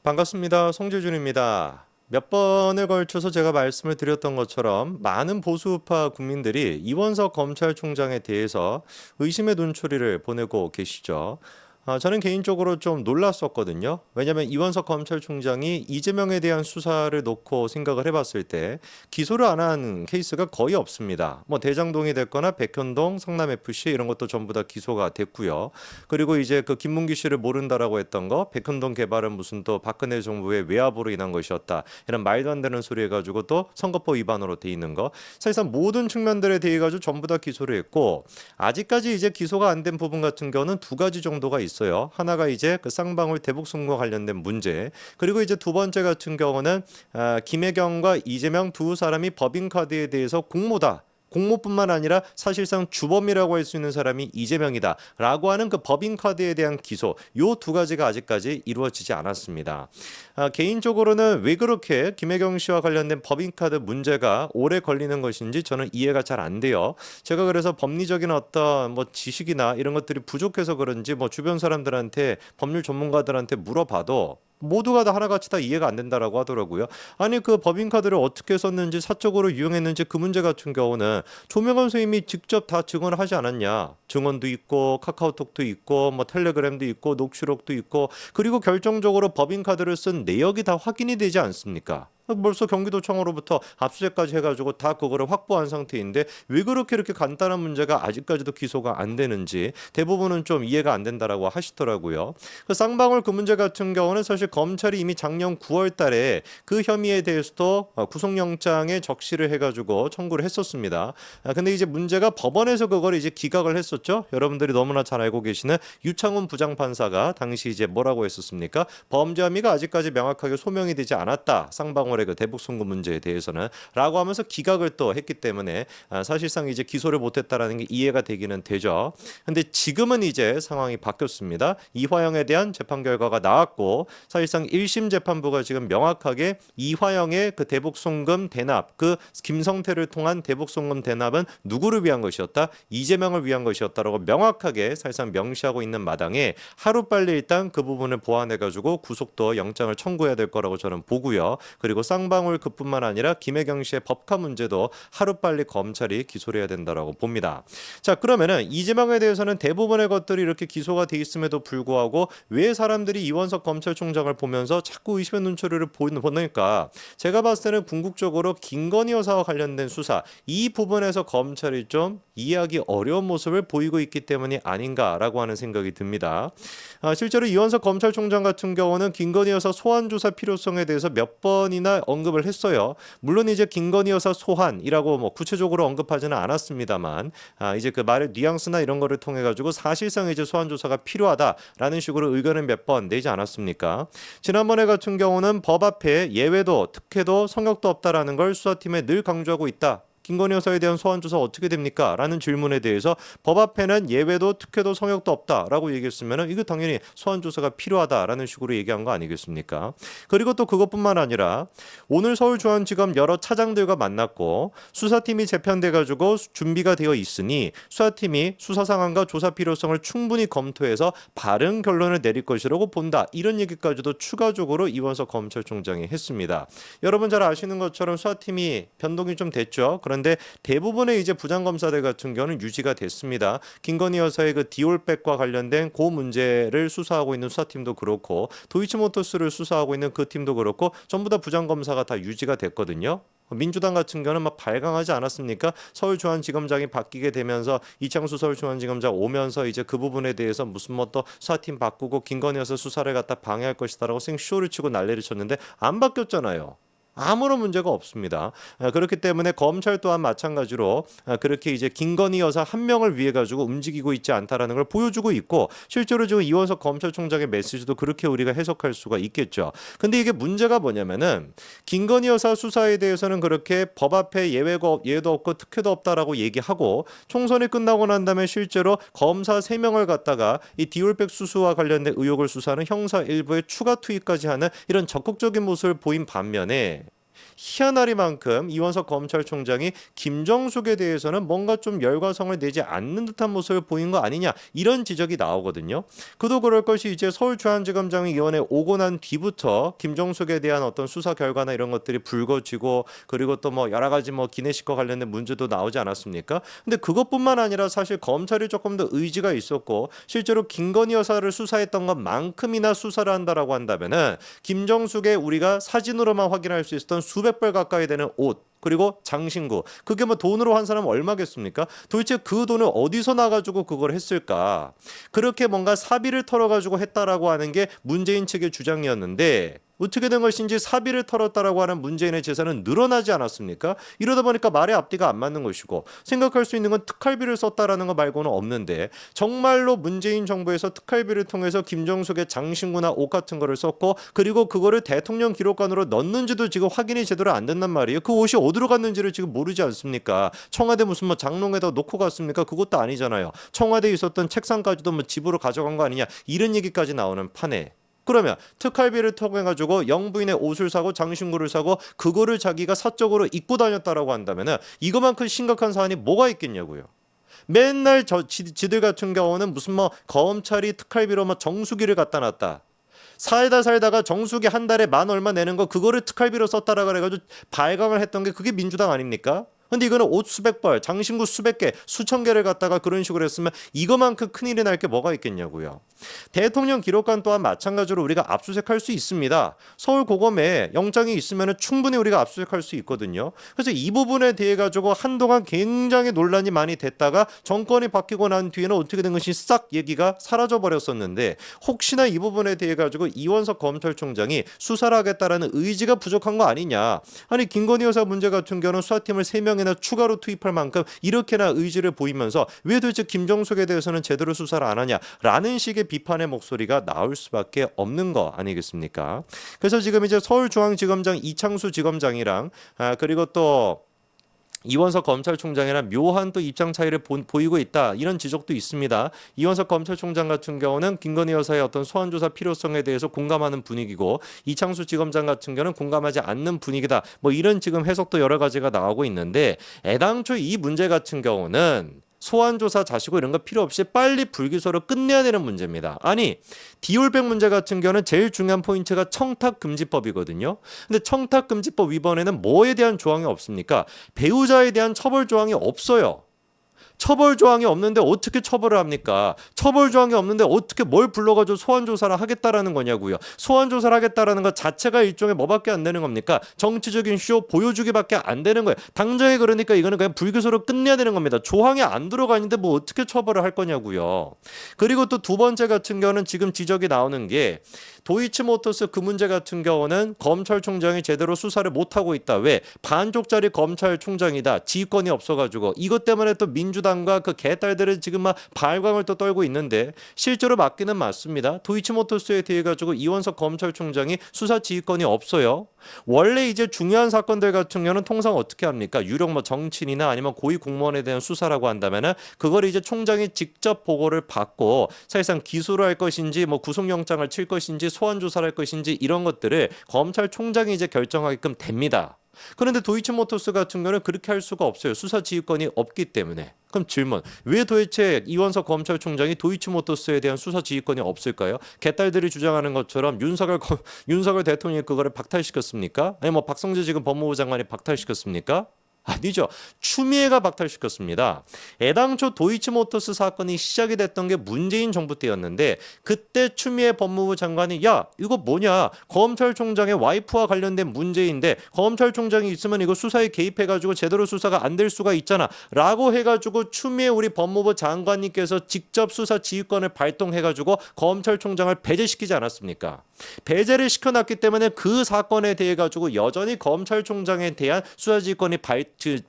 반갑습니다. 송재준입니다. 몇 번에 걸쳐서 제가 말씀을 드렸던 것처럼 많은 보수우파 국민들이 이원석 검찰총장에 대해서 의심의 눈초리를 보내고 계시죠. 저는 개인적으로 좀 놀랐었거든요. 왜냐하면 이원석 검찰총장이 이재명에 대한 수사를 놓고 생각을 해봤을 때 기소를 안 한 케이스가 거의 없습니다. 뭐 대장동이 됐거나 백현동, 성남FC 이런 것도 전부 다 기소가 됐고요. 그리고 이제 그 김문기 씨를 모른다라고 했던 거, 백현동 개발은 무슨 또 박근혜 정부의 외압으로 인한 것이었다. 이런 말도 안 되는 소리 해가지고 또 선거법 위반으로 돼 있는 거. 사실상 모든 측면들에 대해 가지고 전부 다 기소를 했고 아직까지 이제 기소가 안 된 부분 같은 경우는 두 가지 정도가 있어요. 하나가 이제 그 쌍방울 대북송과 관련된 문제. 그리고 이제 두 번째 같은 경우는 김혜경과 이재명 두 사람이 법인카드에 대해서 공모다. 공모뿐만 아니라 사실상 주범이라고 할 수 있는 사람이 이재명이다라고 하는 그 법인카드에 대한 기소 요 두 가지가 아직까지 이루어지지 않았습니다. 개인적으로는 왜 그렇게 김혜경 씨와 관련된 법인카드 문제가 오래 걸리는 것인지 저는 이해가 잘 안 돼요. 제가 그래서 법리적인 어떤 뭐 지식이나 이런 것들이 부족해서 그런지 뭐 주변 사람들한테 법률 전문가들한테 물어봐도 모두가 다 하나같이 다 이해가 안 된다라고 하더라고요. 아니 그 법인카드를 어떻게 썼는지 사적으로 이용했는지 그 문제 같은 경우는 조명원 선생님이 직접 다 증언을 하지 않았냐. 증언도 있고 카카오톡도 있고 뭐 텔레그램도 있고 녹취록도 있고 그리고 결정적으로 법인카드를 쓴 내역이 다 확인이 되지 않습니까? 벌써 경기도청으로부터 압수수색까지 해가지고 다 그거를 확보한 상태인데 왜 그렇게 이렇게 간단한 문제가 아직까지도 기소가 안 되는지 대부분은 좀 이해가 안 된다라고 하시더라고요. 그 쌍방울 그 문제 같은 경우는 사실 검찰이 이미 작년 9월 달에 그 혐의에 대해서도 구속영장에 적시를 해가지고 청구를 했었습니다. 근데 이제 문제가 법원에서 그걸 이제 기각을 했었죠. 여러분들이 너무나 잘 알고 계시는 유창훈 부장판사가 당시 이제 뭐라고 했었습니까? 범죄 혐의가 아직까지 명확하게 소명이 되지 않았다. 쌍방울 그 대북 송금 문제에 대해서는 라고 하면서 기각을 또 했기 때문에 사실상 이제 기소를 못했다라는 게 이해가 되기는 되죠. 근데 지금은 이제 상황이 바뀌었습니다. 이화영에 대한 재판 결과가 나왔고 사실상 1심 재판부가 지금 명확하게 이화영의 그 대북 송금 대납 그 김성태를 통한 대북 송금 대납은 누구를 위한 것이었다? 이재명을 위한 것이었다라고 명확하게 사실상 명시하고 있는 마당에 하루빨리 일단 그 부분을 보완해 가지고 구속도 영장을 청구해야 될 거라고 저는 보고요. 그리고 쌍방울 그뿐만 아니라 김혜경 씨의 법카 문제도 하루빨리 검찰이 기소를 해야 된다라고 봅니다. 자, 그러면은 이재명에 대해서는 대부분의 것들이 이렇게 기소가 돼 있음에도 불구하고 왜 사람들이 이원석 검찰총장을 보면서 자꾸 의심의 눈초리를 보니까 제가 봤을 때는 궁극적으로 김건희 여사와 관련된 수사 이 부분에서 검찰이 좀 이해하기 어려운 모습을 보이고 있기 때문이 아닌가라고 하는 생각이 듭니다. 실제로 이원석 검찰총장 같은 경우는 김건희 여사 소환 조사 필요성에 대해서 몇 번이나 언급을 했어요. 물론 이제 김건희 여사 소환이라고 뭐 구체적으로 언급하지는 않았습니다만 이제 그 말의 뉘앙스나 이런 거를 통해 가지고 사실상 이제 소환 조사가 필요하다라는 식으로 의견을 몇 번 내지 않았습니까? 지난번에 같은 경우는 법 앞에 예외도 특혜도 성역도 없다라는 걸 수사팀에 늘 강조하고 있다. 김건희 여사에 대한 소환 조사 어떻게 됩니까? 라는 질문에 대해서 법 앞에는 예외도 특혜도 성역도 없다라고 얘기했으면 이거 당연히 소환 조사가 필요하다라는 식으로 얘기한 거 아니겠습니까? 그리고 또 그것뿐만 아니라 오늘 서울중앙지검 여러 차장들과 만났고 수사팀이 재편돼 가지고 준비가 되어 있으니 수사팀이 수사 상황과 조사 필요성을 충분히 검토해서 바른 결론을 내릴 것이라고 본다. 이런 얘기까지도 추가적으로 이원석 검찰총장이 했습니다. 여러분 잘 아시는 것처럼 수사팀이 변동이 좀 됐죠. 그런데 대부분의 이제 부장검사들 같은 경우는 유지가 됐습니다. 김건희 여사의 그 디올백과 관련된 그 문제를 수사하고 있는 수사팀도 그렇고 도이치모터스를 수사하고 있는 그 팀도 그렇고 전부 다 부장검사가 다 유지가 됐거든요. 민주당 같은 경우는 막 발광하지 않았습니까? 서울중앙지검장이 바뀌게 되면서 이창수 서울중앙지검장 오면서 이제 그 부분에 대해서 무슨 뭐 또 수사팀 바꾸고 김건희 여사 수사를 갖다 방해할 것이다라고 생쇼를 치고 난리를 쳤는데 안 바뀌었잖아요. 아무런 문제가 없습니다. 그렇기 때문에 검찰 또한 마찬가지로 그렇게 이제 김건희 여사 한 명을 위해 가지고 움직이고 있지 않다라는 걸 보여주고 있고 실제로 지금 이원석 검찰총장의 메시지도 그렇게 우리가 해석할 수가 있겠죠. 근데 이게 문제가 뭐냐면은 김건희 여사 수사에 대해서는 그렇게 법 앞에 예외도 없고 특혜도 없다라고 얘기하고 총선이 끝나고 난 다음에 실제로 검사 3명을 갖다가 이 디올백 수수와 관련된 의혹을 수사하는 형사 일부에 추가 투입까지 하는 이런 적극적인 모습을 보인 반면에 희한하리만큼 이원석 검찰총장이 김정숙에 대해서는 뭔가 좀 열과성을 내지 않는 듯한 모습을 보인 거 아니냐 이런 지적이 나오거든요. 그도 그럴 것이 이제 서울중앙지검장이 이원에 오고 난 뒤부터 김정숙에 대한 어떤 수사 결과나 이런 것들이 불거지고 그리고 또 뭐 여러 가지 뭐 기내식과 관련된 문제도 나오지 않았습니까? 근데 그것뿐만 아니라 사실 검찰이 조금 더 의지가 있었고 실제로 김건희 여사를 수사했던 것만큼이나 수사를 한다라고 한다면은 김정숙의 우리가 사진으로만 확인할 수 있었던 수백 벌 가까이 되는 옷 그리고 장신구 그게 뭐 돈으로 한 사람 얼마겠습니까? 도대체 그 돈을 어디서 나가지고 그걸 했을까? 그렇게 뭔가 사비를 털어가지고 했다라고 하는 게 문재인 측의 주장이었는데 어떻게 된 것인지 사비를 털었다라고 하는 문재인의 재산은 늘어나지 않았습니까? 이러다 보니까 말의 앞뒤가 안 맞는 것이고 생각할 수 있는 건 특활비를 썼다라는 거 말고는 없는데 정말로 문재인 정부에서 특활비를 통해서 김정숙의 장신구나 옷 같은 거를 썼고 그리고 그거를 대통령 기록관으로 넣는지도 지금 확인이 제대로 안 된단 말이에요. 그 옷이 어디로 갔는지를 지금 모르지 않습니까? 청와대 무슨 뭐 장롱에다 놓고 갔습니까? 그것도 아니잖아요. 청와대에 있었던 책상까지도 뭐 집으로 가져간 거 아니냐 이런 얘기까지 나오는 판에 그러면 특활비를 통해 가지고 영부인의 옷을 사고 장신구를 사고 그거를 자기가 사적으로 입고 다녔다라고 한다면은 이거만큼 심각한 사안이 뭐가 있겠냐고요. 맨날 지들 같은 경우는 무슨 뭐 검찰이 특활비로 뭐 정수기를 갖다 놨다. 살다가 정수기 한 달에 만 얼마 내는 거 그거를 특활비로 썼다라 그래가지고 발광을 했던 게 그게 민주당 아닙니까? 근데 이거는 옷 수백 벌, 장신구 수백 개, 수천 개를 갖다가 그런 식으로 했으면 이거만큼 큰일이 날 게 뭐가 있겠냐고요. 대통령 기록관 또한 마찬가지로 우리가 압수수색할 수 있습니다. 서울고검에 영장이 있으면 충분히 우리가 압수수색할 수 있거든요. 그래서 이 부분에 대해 가지고 한동안 굉장히 논란이 많이 됐다가 정권이 바뀌고 난 뒤에는 어떻게 된 것이 싹 얘기가 사라져 버렸었는데 혹시나 이 부분에 대해 가지고 이원석 검찰총장이 수사를 하겠다라는 의지가 부족한 거 아니냐. 아니 김건희 여사 문제 같은 경우는 수사팀을 3명이나 추가로 투입할 만큼 이렇게나 의지를 보이면서 왜 도대체 김정숙에 대해서는 제대로 수사를 안 하냐라는 식의 비판의 목소리가 나올 수밖에 없는 거 아니겠습니까? 그래서 지금 이제 서울중앙지검장 이창수 지검장이랑 그리고 또 이원석 검찰총장이랑 묘한 또 입장 차이를 보이고 있다 이런 지적도 있습니다. 이원석 검찰총장 같은 경우는 김건희 여사의 어떤 소환 조사 필요성에 대해서 공감하는 분위기고 이창수 지검장 같은 경우는 공감하지 않는 분위기다. 뭐 이런 지금 해석도 여러 가지가 나오고 있는데 애당초 이 문제 같은 경우는 소환조사 자시고 이런 거 필요 없이 빨리 불기소로 끝내야 되는 문제입니다. 아니 디올백 문제 같은 경우는 제일 중요한 포인트가 청탁금지법이거든요. 근데 청탁금지법 위반에는 뭐에 대한 조항이 없습니까? 배우자에 대한 처벌 조항이 없어요. 처벌 조항이 없는데 어떻게 처벌을 합니까? 처벌 조항이 없는데 어떻게 뭘 불러가지고 소환 조사를 하겠다라는 거냐고요. 소환 조사를 하겠다라는 것 자체가 일종의 뭐밖에 안 되는 겁니까? 정치적인 쇼 보여주기밖에 안 되는 거예요. 당장에 그러니까 이거는 그냥 불기소로 끝내야 되는 겁니다. 조항이 안 들어가 있는데 뭐 어떻게 처벌을 할 거냐고요. 그리고 또 두 번째 같은 경우는 지금 지적이 나오는 게 도이치모터스 그 문제 같은 경우는 검찰총장이 제대로 수사를 못하고 있다. 왜? 반쪽짜리 검찰총장이다. 지휘권이 없어가지고 이것 때문에 또 민주당과 그 개딸들은 지금 막 발광을 또 떨고 있는데 실제로 맞기는 맞습니다. 도이치모터스에 대해 가지고 이원석 검찰총장이 수사 지휘권이 없어요. 원래 이제 중요한 사건들 같은 경우는 통상 어떻게 합니까? 유력 뭐 정치인이나 아니면 고위 공무원에 대한 수사라고 한다면은 그걸 이제 총장이 직접 보고를 받고 사실상 기소를 할 것인지 뭐 구속영장을 칠 것인지 소환 조사를 할 것인지 이런 것들을 검찰총장이 이제 결정하게끔 됩니다. 그런데 도이치모터스 같은 경우는 그렇게 할 수가 없어요. 수사 지휘권이 없기 때문에. 그럼 질문, 왜 도대체 이원석 검찰총장이 도이치모터스에 대한 수사 지휘권이 없을까요? 개딸들이 주장하는 것처럼 윤석열 대통령이 그거를 박탈시켰습니까? 아니 뭐 박성재 지금 법무부 장관이 박탈시켰습니까? 아니죠. 추미애가 박탈시켰습니다. 애당초 도이치모터스 사건이 시작이 됐던 게 문재인 정부 때였는데 그때 추미애 법무부 장관이 야 이거 뭐냐 검찰총장의 와이프와 관련된 문제인데 검찰총장이 있으면 이거 수사에 개입해가지고 제대로 수사가 안 될 수가 있잖아 라고 해가지고 추미애 우리 법무부 장관님께서 직접 수사 지휘권을 발동해가지고 검찰총장을 배제시키지 않았습니까? 배제를 시켜놨기 때문에 그 사건에 대해 가지고 여전히 검찰총장에 대한 수사지휘권이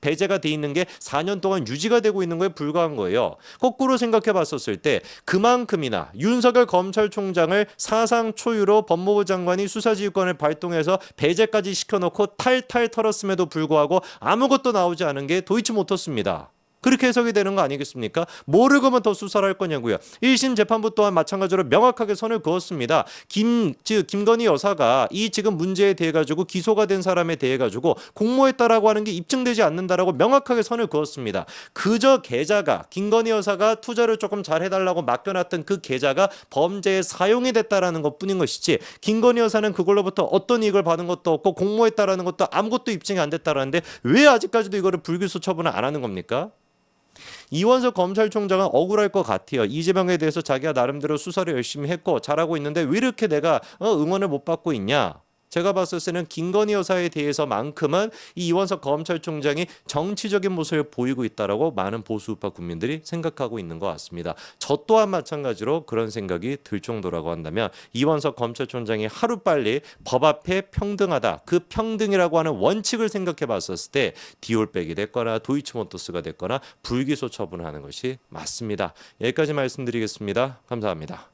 배제가 돼 있는 게 4년 동안 유지가 되고 있는 거에 불과한 거예요. 거꾸로 생각해 봤었을 때 그만큼이나 윤석열 검찰총장을 사상 초유로 법무부 장관이 수사지휘권을 발동해서 배제까지 시켜놓고 탈탈 털었음에도 불구하고 아무것도 나오지 않은 게 도이치모터스입니다. 그렇게 해석이 되는 거 아니겠습니까? 모르고만 더 수사를 할 거냐고요. 1심 재판부 또한 마찬가지로 명확하게 선을 그었습니다. 김건희 여사가 이 지금 문제에 대해 가지고 기소가 된 사람에 대해 가지고 공모했다라고 하는 게 입증되지 않는다라고 명확하게 선을 그었습니다. 그저 계좌가 김건희 여사가 투자를 조금 잘 해달라고 맡겨놨던 그 계좌가 범죄에 사용이 됐다라는 것뿐인 것이지 김건희 여사는 그걸로부터 어떤 이익을 받은 것도 없고 공모했다라는 것도 아무것도 입증이 안 됐다라는데 왜 아직까지도 이거를 불기소 처분을 안 하는 겁니까? 이원석 검찰총장은 억울할 것 같아요. 이재명에 대해서 자기가 나름대로 수사를 열심히 했고 잘하고 있는데 왜 이렇게 내가 응원을 못 받고 있냐? 제가 봤을 때는 김건희 여사에 대해서만큼은 이 이원석 검찰총장이 정치적인 모습을 보이고 있다라고 많은 보수우파 국민들이 생각하고 있는 것 같습니다. 저 또한 마찬가지로 그런 생각이 들 정도라고 한다면 이원석 검찰총장이 하루빨리 법 앞에 평등하다. 그 평등이라고 하는 원칙을 생각해 봤었을 때 디올백이 됐거나 도이치모터스가 됐거나 불기소 처분을 하는 것이 맞습니다. 여기까지 말씀드리겠습니다. 감사합니다.